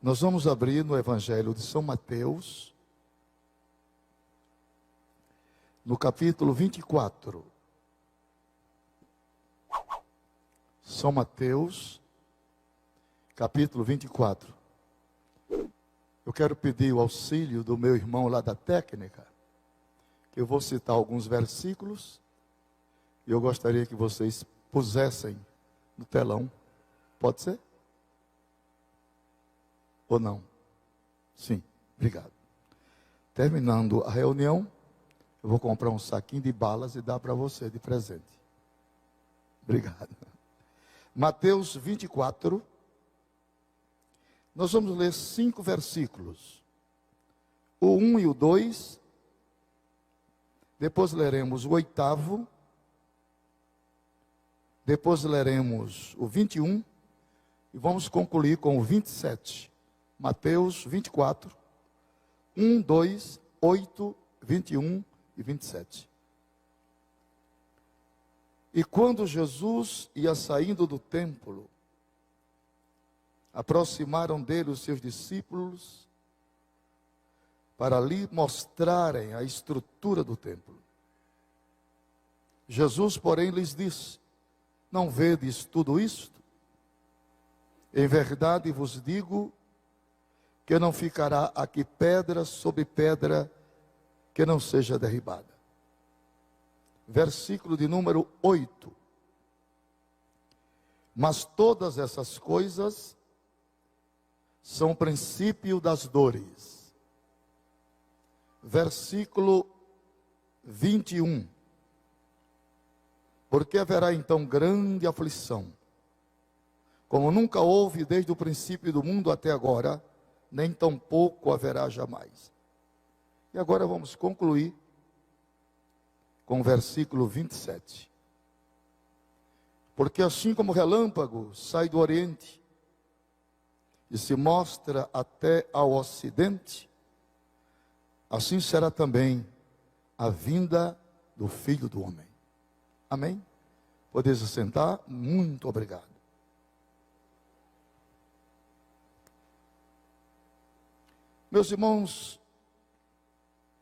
Nós vamos abrir no Evangelho de São Mateus, no capítulo 24. São Mateus, capítulo 24. Eu quero pedir o auxílio do meu irmão lá da técnica, que eu vou citar alguns versículos, e eu gostaria que vocês pusessem no telão. Pode ser? Ou não? Sim, obrigado. Terminando a reunião, eu vou comprar um saquinho de balas e dar para você de presente. Obrigado. Mateus 24. Nós vamos ler 5 versículos. O 1 e o 2. Depois leremos o 8º. Depois leremos o 21. E vamos concluir com o 27. Mateus 24, 1, 2, 8, 21 e 27. E quando Jesus ia saindo do templo, aproximaram dele os seus discípulos para lhe mostrarem a estrutura do templo. Jesus, porém, lhes disse: não vedes tudo isto? Em verdade vos digo que não ficará aqui pedra sobre pedra que não seja derribada. Versículo de número 8. Mas todas essas coisas são o princípio das dores. Versículo 21. Porque haverá então grande aflição, como nunca houve desde o princípio do mundo até agora, nem tampouco haverá jamais. E agora vamos concluir com o versículo 27. Porque assim como o relâmpago sai do oriente e se mostra até ao ocidente, assim será também a vinda do Filho do Homem. Amém? Podeis sentar? Muito obrigado. Meus irmãos,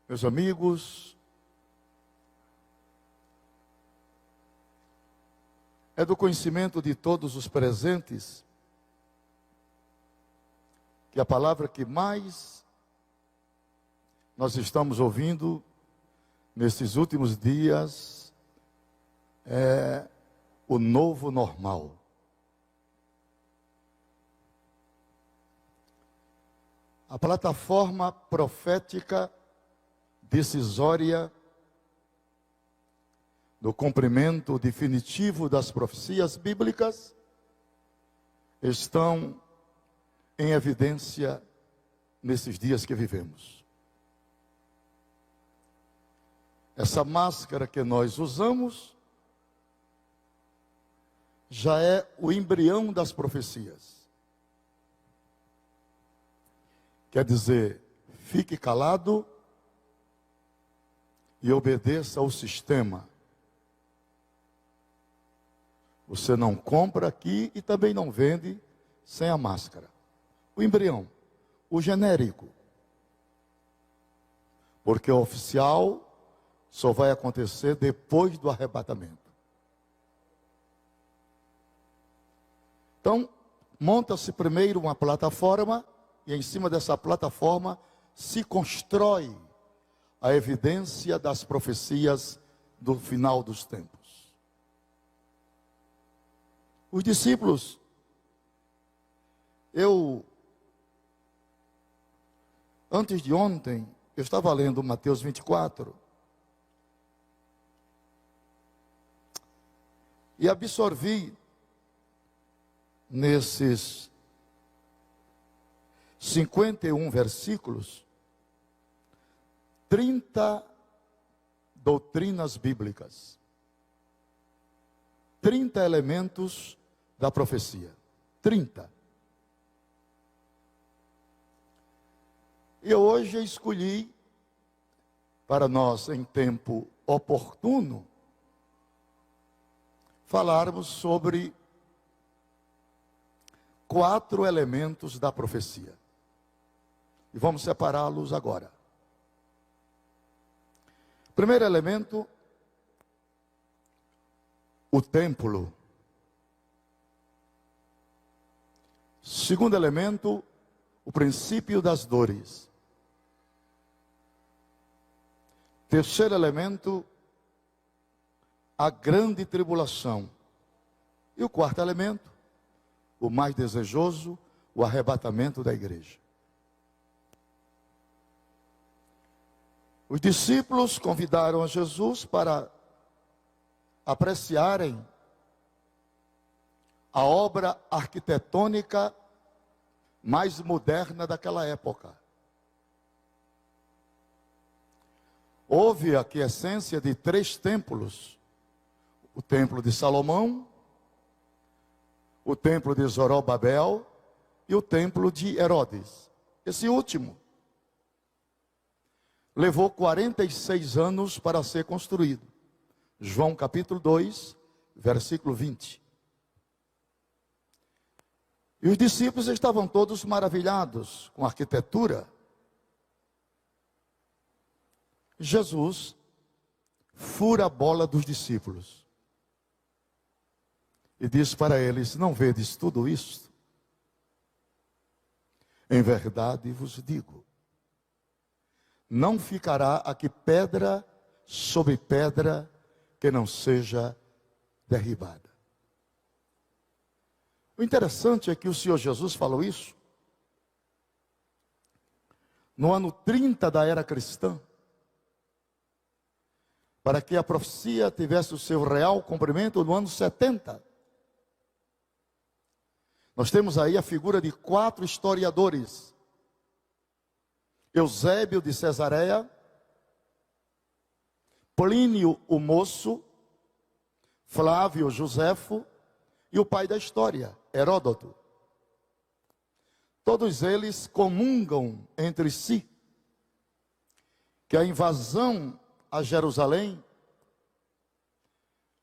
meus amigos, é do conhecimento de todos os presentes que a palavra que mais nós estamos ouvindo nesses últimos dias é o novo normal. A plataforma profética decisória do cumprimento definitivo das profecias bíblicas estão em evidência nesses dias que vivemos. Essa máscara que nós usamos já é o embrião das profecias. Quer dizer, fique calado e obedeça ao sistema. Você não compra aqui e também não vende sem a máscara. O embrião, o genérico. Porque o oficial só vai acontecer depois do arrebatamento. Então, monta-se primeiro uma plataforma e em cima dessa plataforma se constrói a evidência das profecias do final dos tempos. Os discípulos, antes de ontem, eu estava lendo Mateus 24 e absorvi nesses 51 versículos, 30 doutrinas bíblicas, 30 elementos da profecia, 30. E hoje eu escolhi, para nós em tempo oportuno, falarmos sobre 4 elementos da profecia. E vamos separá-los agora. Primeiro elemento, o templo. Segundo elemento, o princípio das dores. Terceiro elemento, a grande tribulação. E o quarto elemento, o mais desejoso, o arrebatamento da igreja. Os discípulos convidaram a Jesus para apreciarem a obra arquitetônica mais moderna daquela época. Houve a aquiescência de 3 templos: o templo de Salomão, o templo de Zorobabel e o templo de Herodes. Esse último levou 46 anos para ser construído. João capítulo 2, versículo 20. E os discípulos estavam todos maravilhados com a arquitetura. Jesus fura a bola dos discípulos e diz para eles: não vedes tudo isto? Em verdade vos digo, não ficará aqui pedra sobre pedra que não seja derribada. O interessante é que o Senhor Jesus falou isso no ano 30 da era cristã, para que a profecia tivesse o seu real cumprimento no ano 70. Nós temos aí a figura de 4 historiadores: Eusébio de Cesareia, Plínio o Moço, Flávio Josefo e o pai da história, Heródoto. Todos eles comungam entre si que a invasão a Jerusalém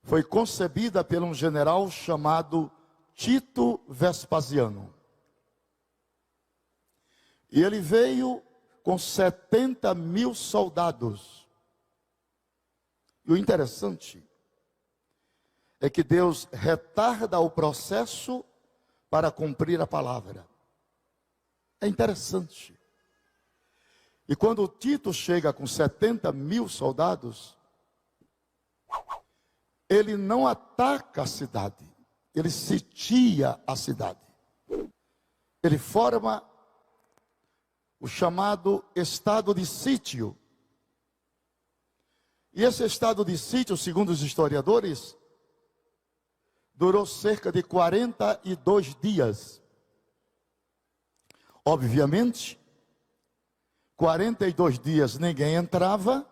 foi concebida por um general chamado Tito Vespasiano. E ele veio com 70.000 soldados. E o interessante é que Deus retarda o processo para cumprir a palavra. É interessante. E quando Tito chega com 70.000 soldados, ele não ataca a cidade, ele sitia a cidade. Ele forma o chamado estado de sítio. E esse estado de sítio, segundo os historiadores, durou cerca de 42 dias. Obviamente, 42 dias ninguém entrava,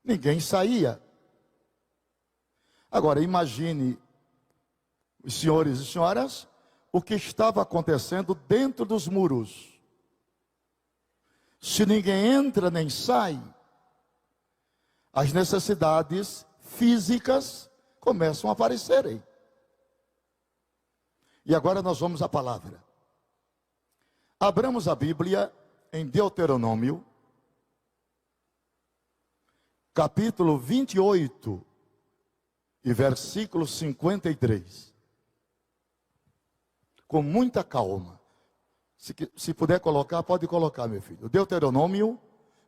ninguém saía. Agora imagine, os senhores e senhoras, o que estava acontecendo dentro dos muros. Se ninguém entra nem sai, as necessidades físicas começam a aparecerem. E agora nós vamos à palavra. Abramos a Bíblia em Deuteronômio, capítulo 28 e versículo 53. Com muita calma. Se puder colocar, pode colocar, meu filho. Deuteronômio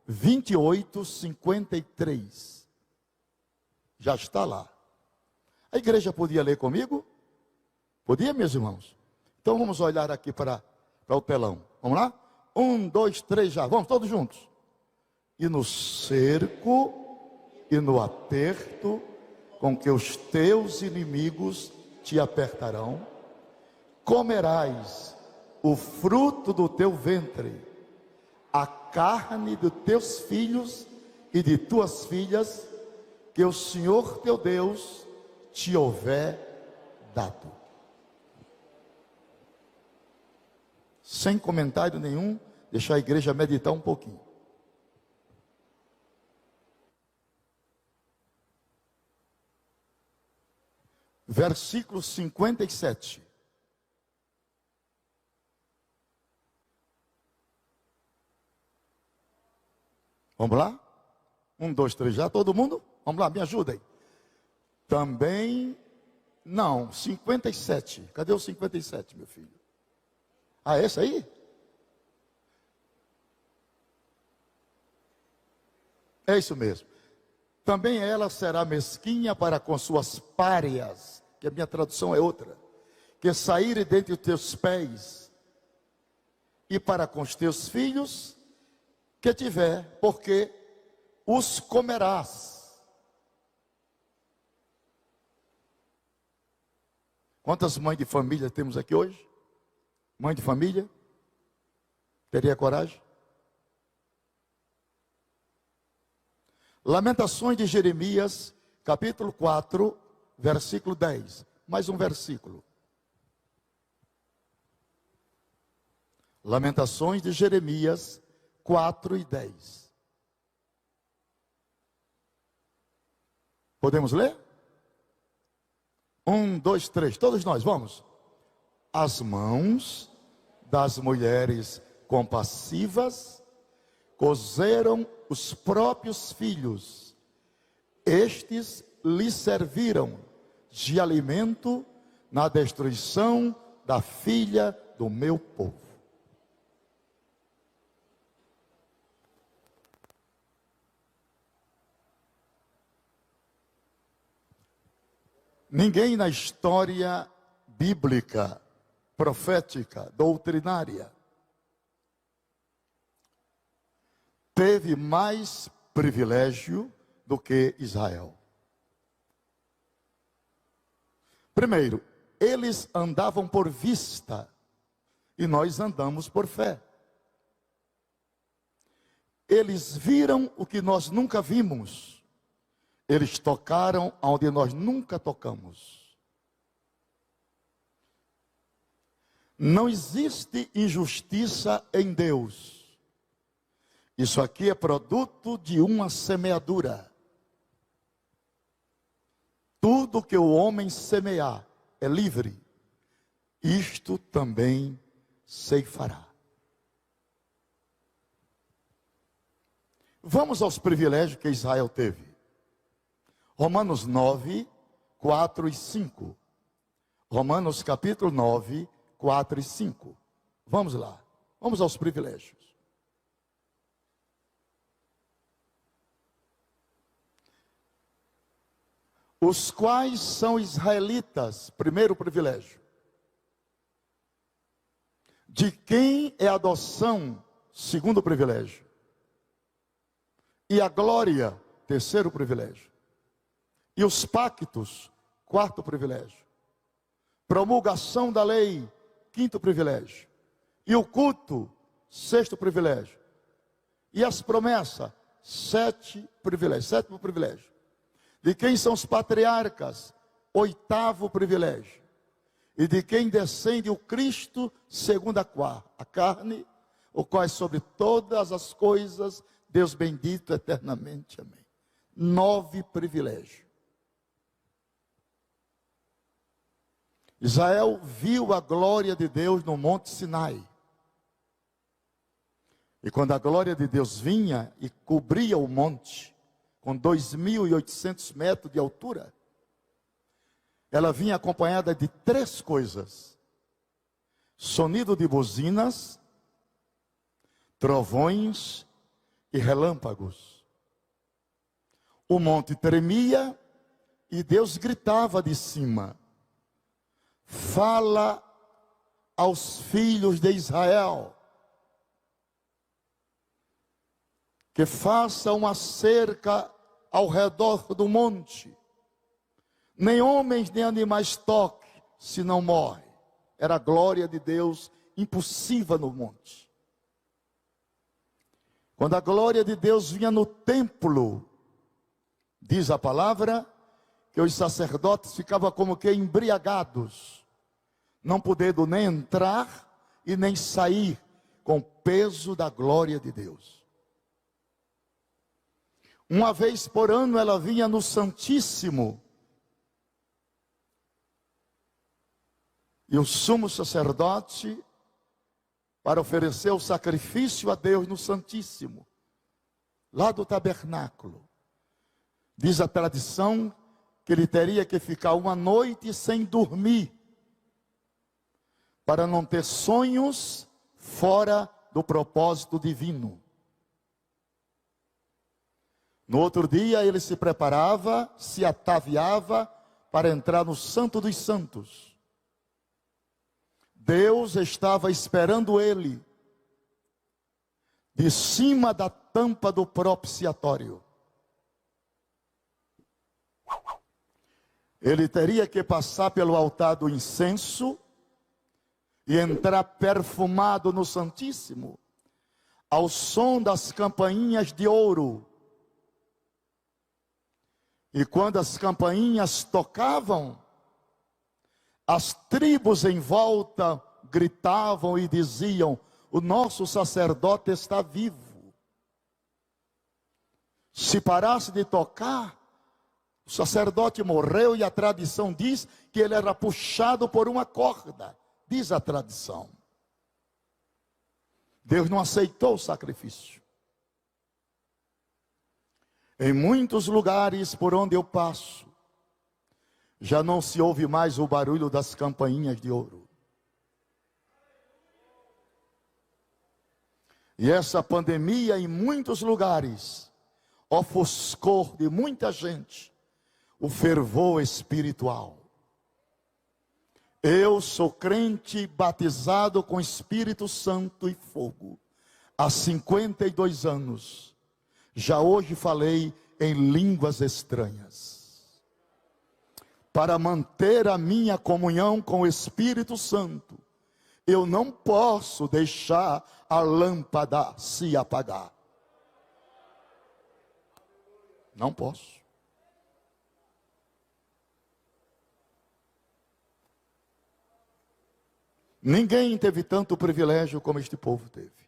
28, 53. Já está lá. A igreja podia ler comigo? Podia, meus irmãos? Então vamos olhar aqui para o telão. Vamos lá? 1, 2, 3, já. Vamos todos juntos. E no cerco e no aperto com que os teus inimigos te apertarão, comerás o fruto do teu ventre, a carne dos teus filhos e de tuas filhas, que o Senhor teu Deus te houver dado. Sem comentário nenhum, deixar a igreja meditar um pouquinho. Versículo 57. Vamos lá? 1, 2, 3, já todo mundo? Vamos lá, me ajudem. Também, não, 57. Cadê o 57, meu filho? Ah, esse aí? É isso mesmo. Também ela será mesquinha para com suas párias, que a minha tradução é outra, que saírem dentre os teus pés, e para com os teus filhos que tiver, porque os comerás. Quantas mães de família temos aqui hoje? Mãe de família? Teria coragem? Lamentações de Jeremias, capítulo 4, versículo 10. Mais um versículo. Lamentações de Jeremias 4 e 10. Podemos ler? 1, 2, 3, todos nós, vamos. As mãos das mulheres compassivas cozeram os próprios filhos. Estes lhes serviram de alimento na destruição da filha do meu povo. Ninguém na história bíblica, profética, doutrinária, teve mais privilégio do que Israel. Primeiro, eles andavam por vista e nós andamos por fé. Eles viram o que nós nunca vimos. Eles tocaram onde nós nunca tocamos. Não existe injustiça em Deus. Isso aqui é produto de uma semeadura. Tudo que o homem semear é livre. Isto também ceifará. Vamos aos privilégios que Israel teve. Romanos 9, 4 e 5. Romanos capítulo 9, 4 e 5. Vamos lá. Vamos aos privilégios. Os quais são israelitas, primeiro privilégio. De quem é a adoção, segundo privilégio. E a glória, terceiro privilégio. E os pactos, quarto privilégio. Promulgação da lei, quinto privilégio. E o culto, sexto privilégio. E as promessas, sétimo privilégio. De quem são os patriarcas, oitavo privilégio. E de quem descende o Cristo, segundo a carne, o qual é sobre todas as coisas, Deus bendito eternamente. Amém. 9 privilégios. Israel viu a glória de Deus no Monte Sinai. E quando a glória de Deus vinha e cobria o monte, com 2.800 metros de altura, ela vinha acompanhada de 3 coisas: sonido de buzinas, trovões e relâmpagos. O monte tremia e Deus gritava de cima: fala aos filhos de Israel que façam uma cerca ao redor do monte. Nem homens nem animais toquem, se não morrem. Era a glória de Deus impossível no monte. Quando a glória de Deus vinha no templo, diz a palavra, que os sacerdotes ficavam como que embriagados, não podendo nem entrar e nem sair com o peso da glória de Deus. Uma vez por ano ela vinha no Santíssimo, e o sumo sacerdote, para oferecer o sacrifício a Deus no Santíssimo, lá do tabernáculo. Diz a tradição que ele teria que ficar uma noite sem dormir, para não ter sonhos fora do propósito divino. No outro dia ele se preparava, se ataviava para entrar no Santo dos Santos. Deus estava esperando ele de cima da tampa do propiciatório. Ele teria que passar pelo altar do incenso e entrar perfumado no Santíssimo, ao som das campainhas de ouro. E quando as campainhas tocavam, as tribos em volta gritavam e diziam: o nosso sacerdote está vivo. Se parasse de tocar, o sacerdote morreu, e a tradição diz que ele era puxado por uma corda. Diz a tradição. Deus não aceitou o sacrifício. Em muitos lugares por onde eu passo, já não se ouve mais o barulho das campainhas de ouro. E essa pandemia em muitos lugares ofuscou de muita gente o fervor espiritual. Eu sou crente batizado com Espírito Santo e fogo há 52 anos. Já hoje falei em línguas estranhas. Para manter a minha comunhão com o Espírito Santo, eu não posso deixar a lâmpada se apagar. Não posso. Ninguém teve tanto privilégio como este povo teve.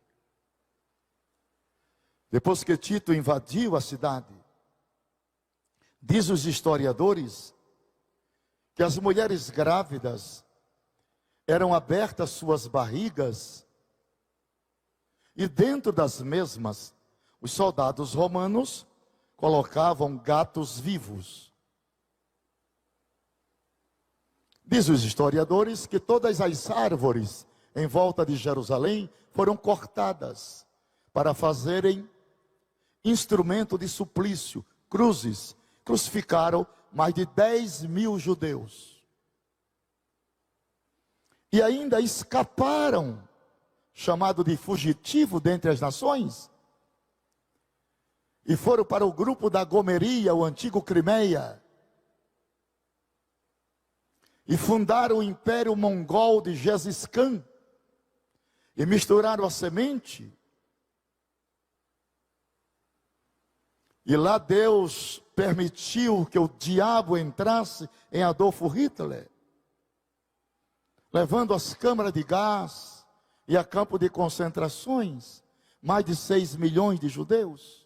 Depois que Tito invadiu a cidade, diz os historiadores que as mulheres grávidas eram abertas suas barrigas, e dentro das mesmas, os soldados romanos colocavam gatos vivos. Diz os historiadores que todas as árvores em volta de Jerusalém foram cortadas para fazerem instrumento de suplício, cruzes. Crucificaram mais de 10.000 judeus. E ainda escaparam, chamado de fugitivo dentre as nações, e foram para o grupo da Gomeria, o antigo Crimeia, e fundaram o Império Mongol de Gengis Khan, e misturaram a semente. E lá Deus permitiu que o diabo entrasse em Adolfo Hitler, levando as câmaras de gás e a campo de concentrações, mais de 6 milhões de judeus.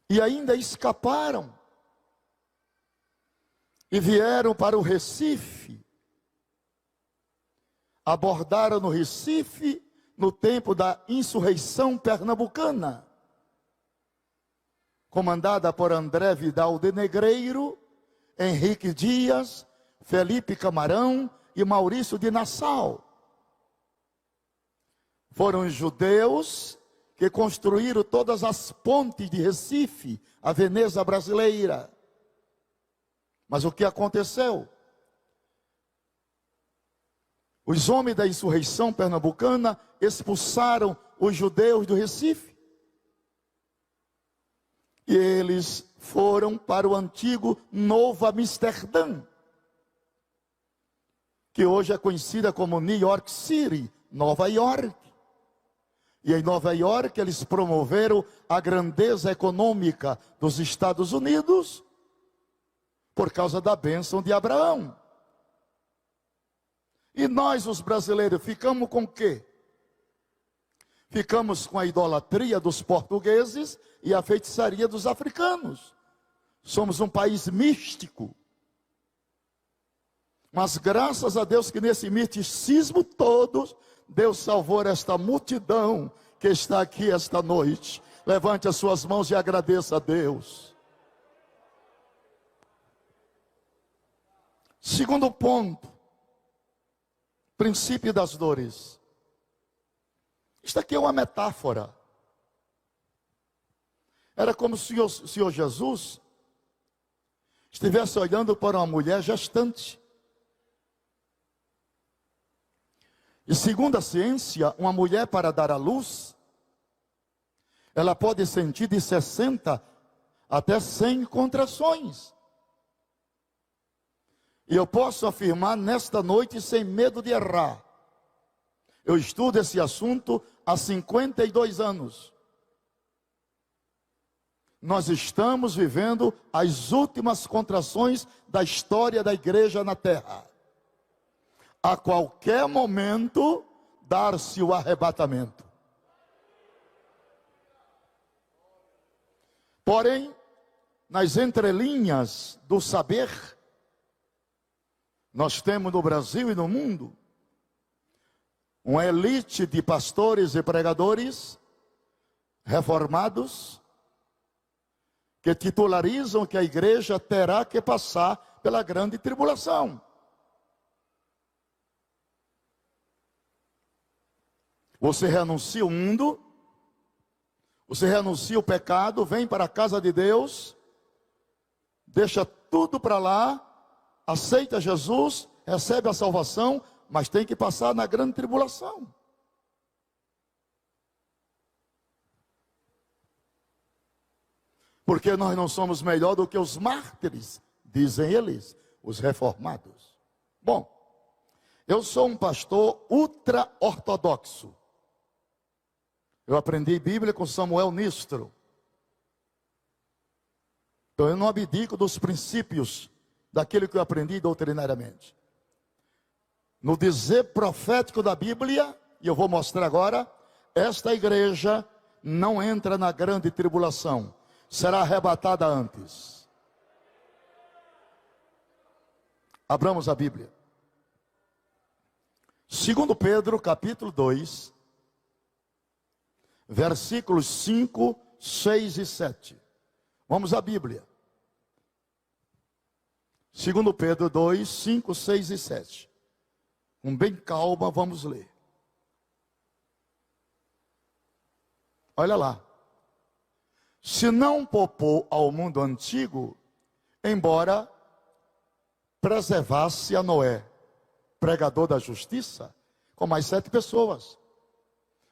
E ainda escaparam e vieram para o Recife. Abordaram no Recife no tempo da insurreição pernambucana, comandada por André Vidal de Negreiro, Henrique Dias, Felipe Camarão e Maurício de Nassau. Foram os judeus que construíram todas as pontes de Recife, a Veneza brasileira. Mas o que aconteceu? Os homens da insurreição pernambucana expulsaram os judeus do Recife. E eles foram para o antigo Novo Amsterdã, que hoje é conhecida como New York City, Nova York. E em Nova York eles promoveram a grandeza econômica dos Estados Unidos por causa da bênção de Abraão. E nós, os brasileiros, ficamos com o quê? Ficamos com a idolatria dos portugueses e a feitiçaria dos africanos. Somos um país místico. Mas graças a Deus que nesse misticismo todo, Deus salvou esta multidão que está aqui esta noite. Levante as suas mãos e agradeça a Deus. Segundo ponto, princípio das dores. Isto aqui é uma metáfora. Era como se o Senhor Jesus estivesse olhando para uma mulher gestante. E segundo a ciência, uma mulher para dar à luz, ela pode sentir de 60 até 100 contrações. E eu posso afirmar nesta noite sem medo de errar. Eu estudo esse assunto há 52 anos. Nós estamos vivendo as últimas contrações da história da igreja na terra. A qualquer momento, dar-se o arrebatamento. Porém, nas entrelinhas do saber, nós temos no Brasil e no mundo uma elite de pastores e pregadores reformados que titularizam que a igreja terá que passar pela grande tribulação. Você renuncia o mundo, você renuncia o pecado, vem para a casa de Deus, deixa tudo para lá, aceita Jesus, recebe a salvação, mas tem que passar na grande tribulação. Porque nós não somos melhor do que os mártires, dizem eles, os reformados. Bom, eu sou um pastor ultra-ortodoxo. Eu aprendi Bíblia com Samuel Nistro. Então eu não abdico dos princípios daquilo que eu aprendi doutrinariamente. No dizer profético da Bíblia, e eu vou mostrar agora, esta igreja não entra na grande tribulação, será arrebatada antes. Abramos a Bíblia. 2 Pedro, capítulo 2, versículos 5, 6 e 7. Vamos à Bíblia. 2 Pedro 2, 5, 6 e 7. Com bem calma, vamos ler. Olha lá. Se não poupou ao mundo antigo, embora preservasse a Noé, pregador da justiça, com mais 7 pessoas,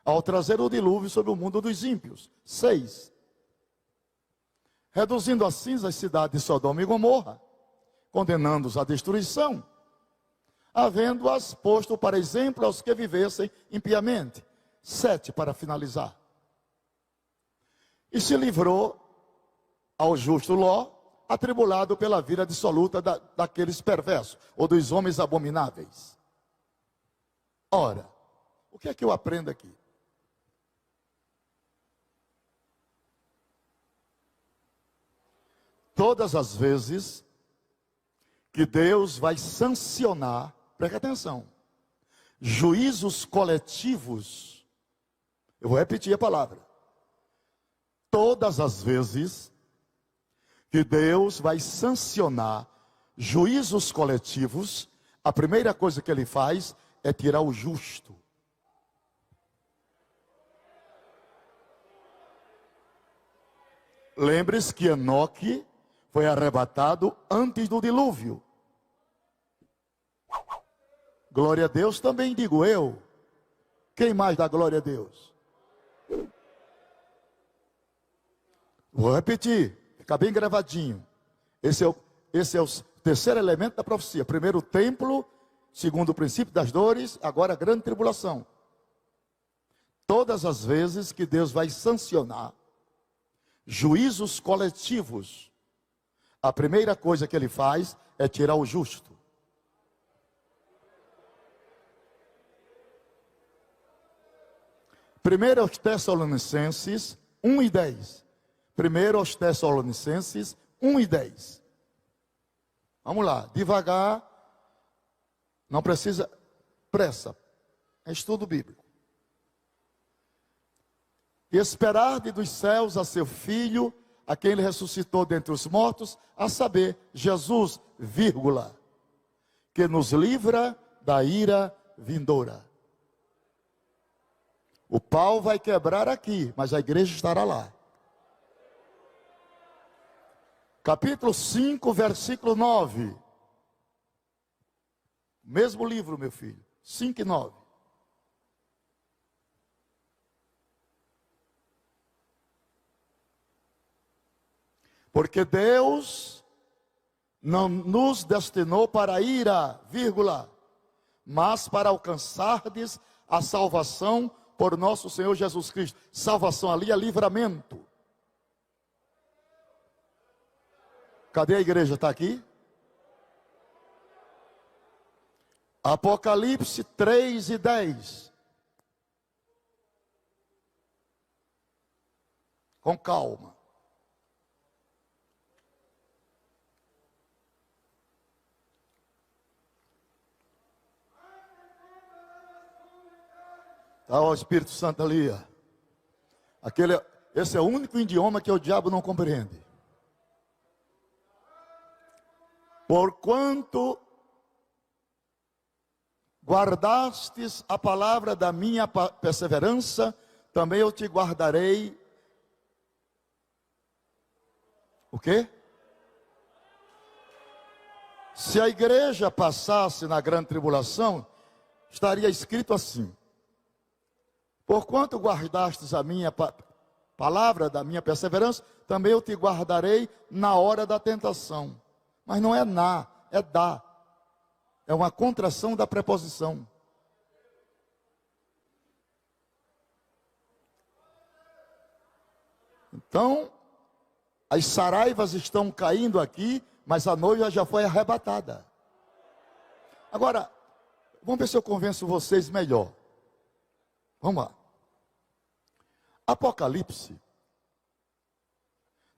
ao trazer o dilúvio sobre o mundo dos ímpios. 6. Reduzindo a cinza as cidades de Sodoma e Gomorra, condenando-os à destruição, havendo-as posto para exemplo aos que vivessem impiamente. 7, para finalizar. E se livrou ao justo Ló, atribulado pela vida dissoluta daqueles perversos, ou dos homens abomináveis. Ora, o que é que eu aprendo aqui? Todas as vezes que Deus vai sancionar, preste atenção, juízos coletivos, eu vou repetir a palavra. Todas as vezes que Deus vai sancionar juízos coletivos, a primeira coisa que ele faz é tirar o justo. Lembre-se que Enoque foi arrebatado antes do dilúvio. Glória a Deus também digo eu. Quem mais dá glória a Deus? Vou repetir, fica bem gravadinho. Esse é o terceiro elemento da profecia. Primeiro o templo, segundo o princípio das dores, agora a grande tribulação. Todas as vezes que Deus vai sancionar juízos coletivos, a primeira coisa que ele faz é tirar o justo. Primeiro aos Tessalonicenses 1 e 10. Primeiro aos Tessalonicenses 1 e 10. Vamos lá, devagar. Não precisa pressa. É estudo bíblico. E esperarde dos céus a seu Filho, a quem ele ressuscitou dentre os mortos, a saber, Jesus, vírgula, que nos livra da ira vindoura. O pau vai quebrar aqui, mas a igreja estará lá. Capítulo 5, versículo 9. Mesmo livro, meu filho. 5 e 9. Porque Deus não nos destinou para a ira, vírgula, mas para alcançardes a salvação por nosso Senhor Jesus Cristo. Salvação ali é livramento. Cadê a igreja? Está aqui? Apocalipse 3 e 10. Com calma. Está o Espírito Santo ali. Esse é o único idioma que o diabo não compreende. Porquanto guardastes a palavra da minha perseverança, também eu te guardarei. O quê? Se a igreja passasse na grande tribulação, estaria escrito assim: porquanto guardastes a minha palavra da minha perseverança, também eu te guardarei na hora da tentação. Mas não é na, é da. É uma contração da preposição. Então, as saraivas estão caindo aqui, mas a noiva já foi arrebatada. Agora, vamos ver se eu convenço vocês melhor. Vamos lá. Apocalipse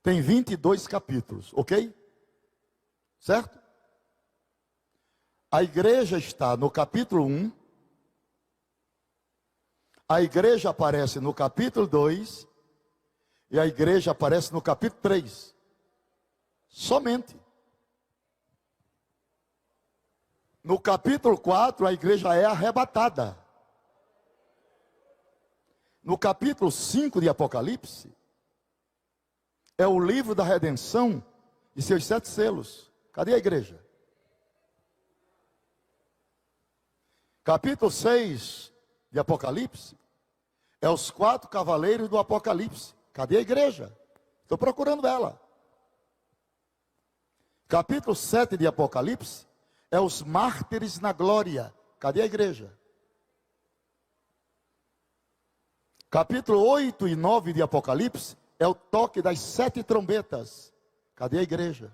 tem 22 capítulos, ok? Certo? A igreja está no capítulo 1. A igreja aparece no capítulo 2. E a igreja aparece no capítulo 3. Somente. No capítulo 4, a igreja é arrebatada. No capítulo 5 de Apocalipse, é o livro da redenção e seus 7 selos. Cadê a igreja? Capítulo 6 de Apocalipse, é os 4 cavaleiros do Apocalipse. Cadê a igreja? Estou procurando ela. Capítulo 7 de Apocalipse, é os mártires na glória. Cadê a igreja? Capítulo 8 e 9 de Apocalipse, é o toque das 7 trombetas. Cadê a igreja?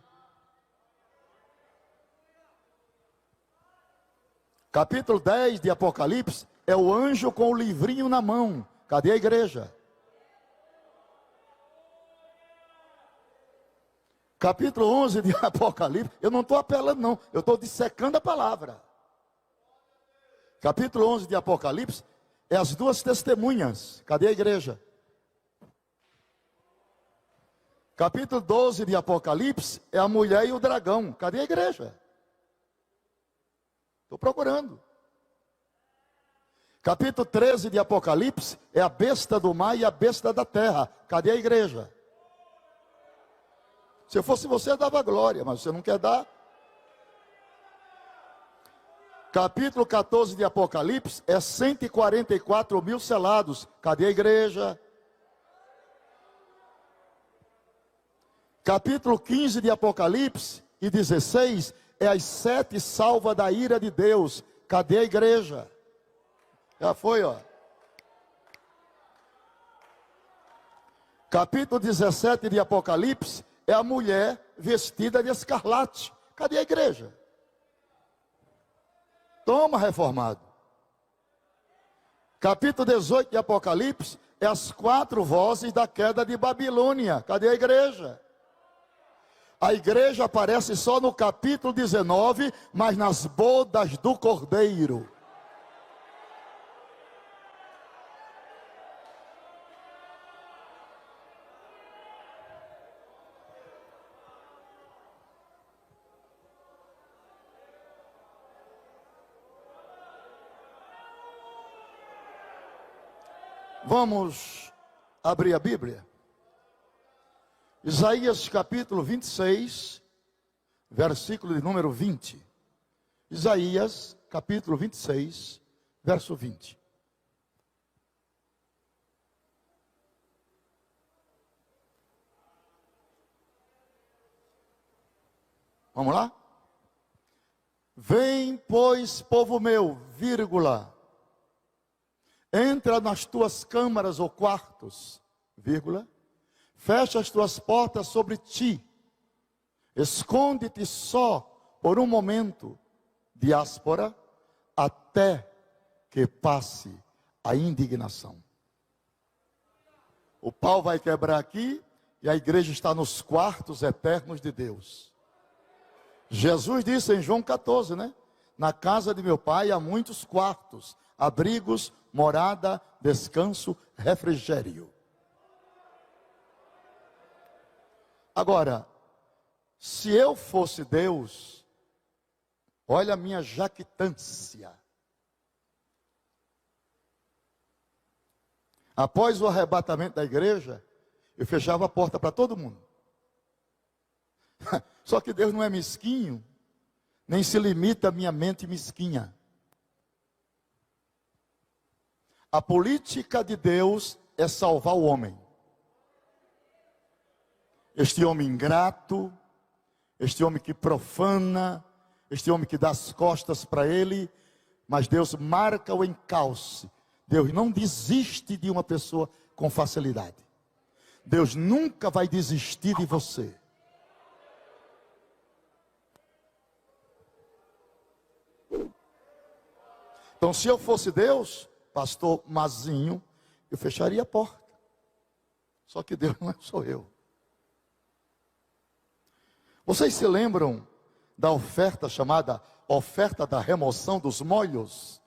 Capítulo 10 de Apocalipse, é o anjo com o livrinho na mão. Cadê a igreja? Capítulo 11 de Apocalipse, eu não estou apelando não, eu estou dissecando a palavra. Capítulo 11 de Apocalipse, é as 2 testemunhas. Cadê a igreja? Capítulo 12 de Apocalipse, é a mulher e o dragão. Cadê a igreja? Estou procurando. Capítulo 13 de Apocalipse, é a besta do mar e a besta da terra. Cadê a igreja? Se eu fosse você, eu dava glória, mas você não quer dar. Capítulo 14 de Apocalipse, é 144 mil selados. Cadê a igreja? Capítulo 15 de Apocalipse e 16, é as 7 salvas da ira de Deus. Cadê a igreja? Já foi, ó. Capítulo 17 de Apocalipse, é a mulher vestida de escarlate. Cadê a igreja? Toma, reformado. Capítulo 18 de Apocalipse, é as 4 vozes da queda de Babilônia. Cadê a igreja? A igreja aparece só no capítulo 19, mas nas bodas do Cordeiro. Vamos abrir a Bíblia. Isaías capítulo 26, versículo de número 20. Isaías capítulo 26, verso 20. Vamos lá? Vem, pois, povo meu, vírgula, entra nas tuas câmaras ou quartos, vírgula, fecha as tuas portas sobre ti, esconde-te só por um momento, diáspora, até que passe a indignação. O pau vai quebrar aqui e a igreja está nos quartos eternos de Deus. Jesus disse em João 14, né? Na casa de meu pai há muitos quartos, abrigos, morada, descanso, refrigério. Agora, se eu fosse Deus, olha a minha jactância. Após o arrebatamento da igreja, eu fechava a porta para todo mundo. Só que Deus não é mesquinho, nem se limita à minha mente mesquinha. A política de Deus é salvar o homem. Este homem ingrato, este homem que profana, este homem que dá as costas para ele, mas Deus marca o encalce. Deus não desiste de uma pessoa com facilidade. Deus nunca vai desistir de você. Então, se eu fosse Deus, pastor Mazinho, eu fecharia a porta. Só que Deus não sou eu. Vocês se lembram da oferta chamada oferta da remoção dos molhos?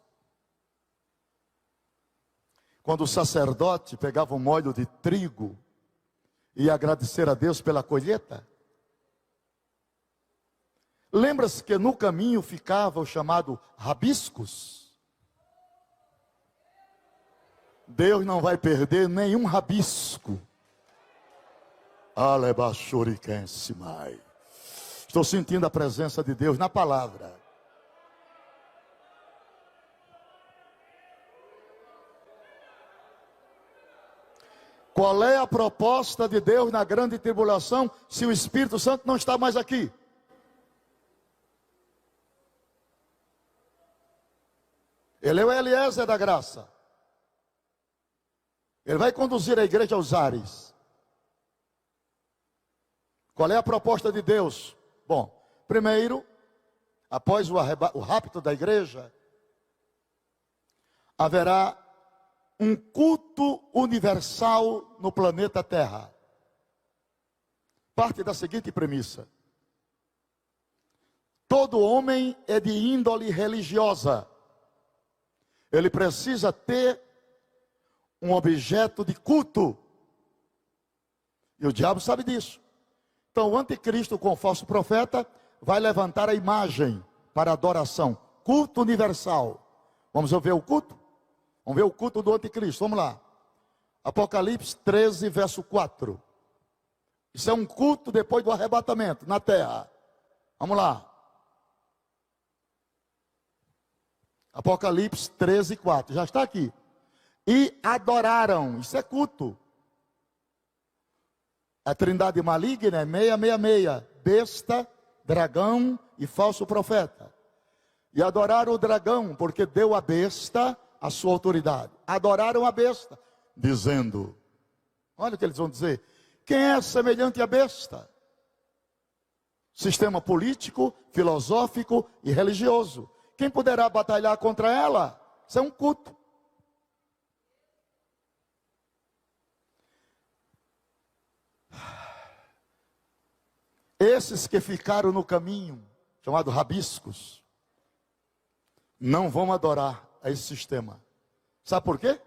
Quando o sacerdote pegava um molho de trigo e ia agradecer a Deus pela colheita? Lembra-se que no caminho ficava o chamado rabiscos? Deus não vai perder nenhum rabisco. Alebachuriquensimai. Estou sentindo a presença de Deus na palavra. Qual é a proposta de Deus na grande tribulação se o Espírito Santo não está mais aqui? Ele é o Eliezer da graça. Ele vai conduzir a igreja aos ares. Qual é a proposta de Deus? Bom, primeiro, após o rapto da igreja, haverá um culto universal no planeta Terra. Parte da seguinte premissa: todo homem é de índole religiosa. Ele precisa ter um objeto de culto. E o diabo sabe disso. Então o anticristo com o falso profeta vai levantar a imagem para adoração. Culto universal. Vamos ver o culto? Vamos ver o culto do anticristo. Vamos lá. Apocalipse 13, verso 4. Isso é um culto depois do arrebatamento na terra. Vamos lá. Apocalipse 13, 4. Já está aqui. E adoraram. Isso é culto. A trindade maligna é 666. Besta, dragão e falso profeta. E adoraram o dragão, porque deu à besta a sua autoridade. Adoraram a besta, dizendo, olha o que eles vão dizer: quem é semelhante à besta? Sistema político, filosófico e religioso. Quem poderá batalhar contra ela? Isso é um culto. Esses que ficaram no caminho, chamado rabiscos, não vão adorar a esse sistema. Sabe por quê?